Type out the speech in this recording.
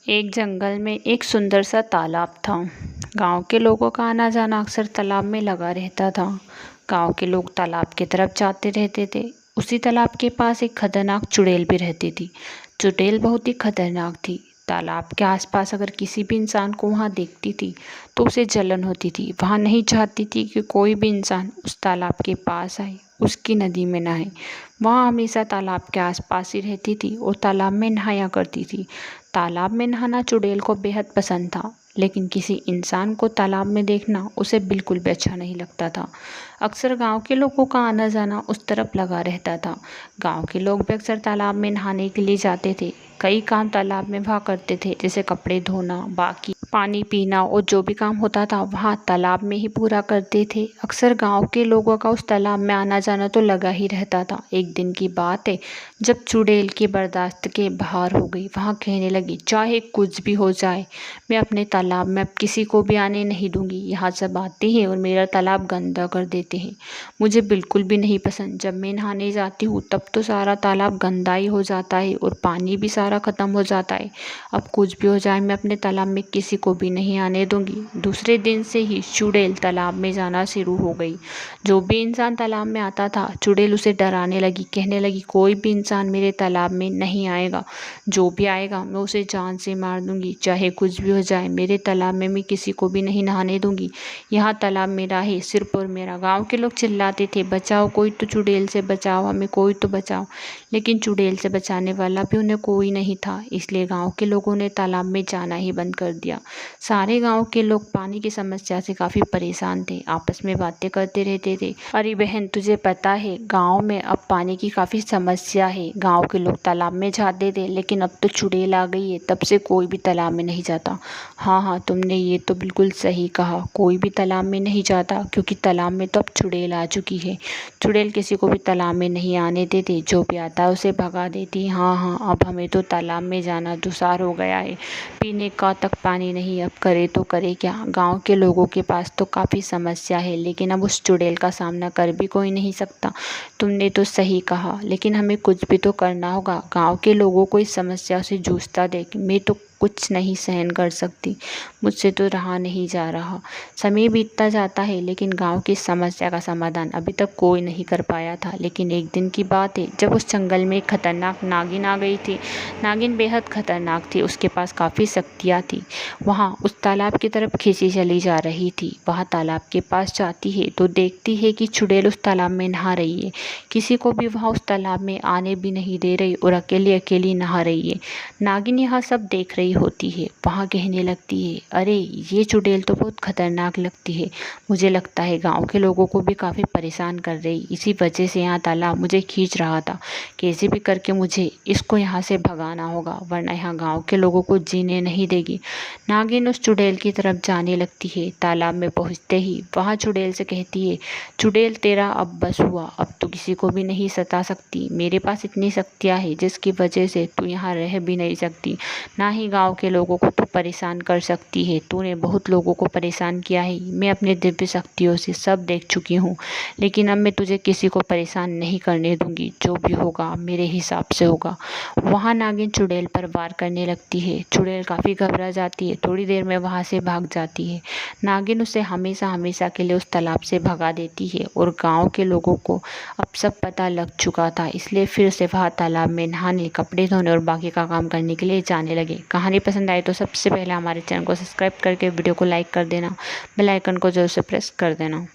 एक जंगल में एक सुंदर सा तालाब था। गांव के लोगों का आना जाना अक्सर तालाब में लगा रहता था। गांव के लोग तालाब की तरफ जाते रहते थे। उसी तालाब के पास एक खतरनाक चुड़ैल भी रहती थी। चुड़ैल बहुत ही खतरनाक थी। तालाब के आसपास अगर किसी भी इंसान को वहाँ देखती थी तो उसे जलन होती थी। वहाँ नहीं चाहती थी कि कोई भी इंसान उस तालाब के पास आए, उसकी नदी में नहाए। वहाँ हमेशा तालाब के आसपास ही रहती थी और तालाब में नहाया करती थी। तालाब में नहाना चुड़ैल को बेहद पसंद था, लेकिन किसी इंसान को तालाब में देखना उसे बिल्कुल भी अच्छा नहीं लगता था। अक्सर गांव के लोगों का आना जाना उस तरफ लगा रहता था। गांव के लोग भी अक्सर तालाब में नहाने के लिए जाते थे। कई काम तालाब में वहाँ करते थे, जैसे कपड़े धोना, बाकी पानी पीना और जो भी काम होता था वहाँ तालाब में ही पूरा करते थे। अक्सर गांव के लोगों का उस तालाब में आना जाना तो लगा ही रहता था। एक दिन की बात है, जब चुड़ैल की बर्दाश्त के बाहर हो गई। वहाँ कहने लगी, चाहे कुछ भी हो जाए, मैं अपने तालाब में अब किसी को भी आने नहीं दूंगी। यहाँ सब आते हैं और मेरा तालाब गंदा कर देते हैं। मुझे बिल्कुल भी नहीं पसंद। जब मैं नहाने जाती हूँ तब तो सारा तालाब गंदा ही हो जाता है और पानी भी सारा ख़त्म हो जाता है। अब कुछ भी हो जाए, मैं अपने तालाब में किसी को भी नहीं आने दूंगी। दूसरे दिन से ही चुड़ैल तालाब में जाना शुरू हो गई। जो भी इंसान तालाब में आता था, चुड़ैल उसे डराने लगी। कहने लगी, कोई भी इंसान मेरे तालाब में नहीं आएगा। जो भी आएगा मैं उसे जान से मार दूंगी। चाहे कुछ भी हो जाए, मेरे तालाब में मैं किसी को भी नहीं नहाने दूंगी। यहाँ तालाब मेरा है, सिर्फ और मेरा। गांव के लोग चिल्लाते थे, बचाओ, कोई तो चुड़ैल से बचाओ, हमें कोई तो बचाओ। लेकिन चुड़ैल से बचाने वाला भी उन्हें कोई नहीं था। इसलिए गांव के लोगों ने तालाब में जाना ही बंद कर दिया। सारे गांव के लोग पानी की समस्या से काफ़ी परेशान थे। आपस में बातें करते रहते थे, अरे बहन, तुझे पता है गांव में अब पानी की काफ़ी समस्या है। गांव के लोग तालाब में जाते थे, लेकिन अब तो चुड़ैल आ गई है, तब से कोई भी तालाब में नहीं जाता। हाँ हाँ, तुमने ये तो बिल्कुल सही कहा, कोई भी तालाब में नहीं जाता, क्योंकि तालाब में तो अब चुड़ैल आ चुकी है। चुड़ैल किसी को भी तालाब में नहीं आने देती, जो भी आता है उसे भगा देती। हाँ हाँ, अब हमें तो तालाब में जाना दुसार हो गया है। पीने का तक पानी नहीं, अब करे तो करे क्या। गांव के लोगों के पास तो काफ़ी समस्या है, लेकिन अब उस चुड़ैल का सामना कर भी कोई नहीं सकता। तुमने तो सही कहा, लेकिन हमें कुछ भी तो करना होगा। गांव के लोगों को इस समस्या से जूझता देख मैं तो कुछ नहीं सहन कर सकती। मुझसे तो रहा नहीं जा रहा। समय बीतता जाता है, लेकिन गांव की समस्या का समाधान अभी तक कोई नहीं कर पाया था। लेकिन एक दिन की बात है, जब उस जंगल में एक खतरनाक नागिन आ गई थी। नागिन बेहद खतरनाक थी, उसके पास काफ़ी शक्तियाँ थी। वहाँ उस तालाब की तरफ खींची चली जा रही थी। वह तालाब के पास जाती है तो देखती है कि चुड़ैल उस तालाब में नहा रही है। किसी को भी वहाँ उस तालाब में आने भी नहीं दे रही और अकेली अकेली नहा रही है। नागिन यह सब देख रही होती है। वहाँ कहने लगती है, अरे ये चुड़ैल तो बहुत खतरनाक लगती है। मुझे लगता है गांव के लोगों को भी काफ़ी परेशान कर रही, इसी वजह से यहाँ तालाब मुझे खींच रहा था। कैसे भी करके मुझे इसको यहाँ से भगाना होगा, वरना यहाँ गांव के लोगों को जीने नहीं देगी। नागिन उस चुड़ैल की तरफ जाने लगती है। तालाब में पहुँचते ही वहाँ चुड़ैल से कहती है, चुड़ैल तेरा अब बस हुआ, अब तो किसी को भी नहीं सता सकती। मेरे पास इतनी शक्तियाँ हैं जिसकी वजह से तू यहाँ रह भी नहीं सकती, ना ही गांव के लोगों को तू परेशान कर सकती है। तूने बहुत लोगों को परेशान किया है, मैं अपने दिव्य शक्तियों से सब देख चुकी हूँ। लेकिन अब मैं तुझे किसी को परेशान नहीं करने दूंगी। जो भी होगा मेरे हिसाब से होगा। वहाँ नागिन चुड़ैल पर वार करने लगती है। चुड़ैल काफ़ी घबरा जाती है, थोड़ी देर में वहाँ से भाग जाती है। नागिन उसे हमेशा हमेशा के लिए उस तालाब से भगा देती है और गाँव के लोगों को अब सब पता लग चुका था। इसलिए फिर से वह तालाब में नहाने, कपड़े धोने और बाकी का काम करने के लिए जाने लगे। कहानी पसंद आई तो सबसे पहले हमारे चैनल को सब्सक्राइब करके वीडियो को लाइक कर देना, बेल आइकन को जरूर से प्रेस कर देना।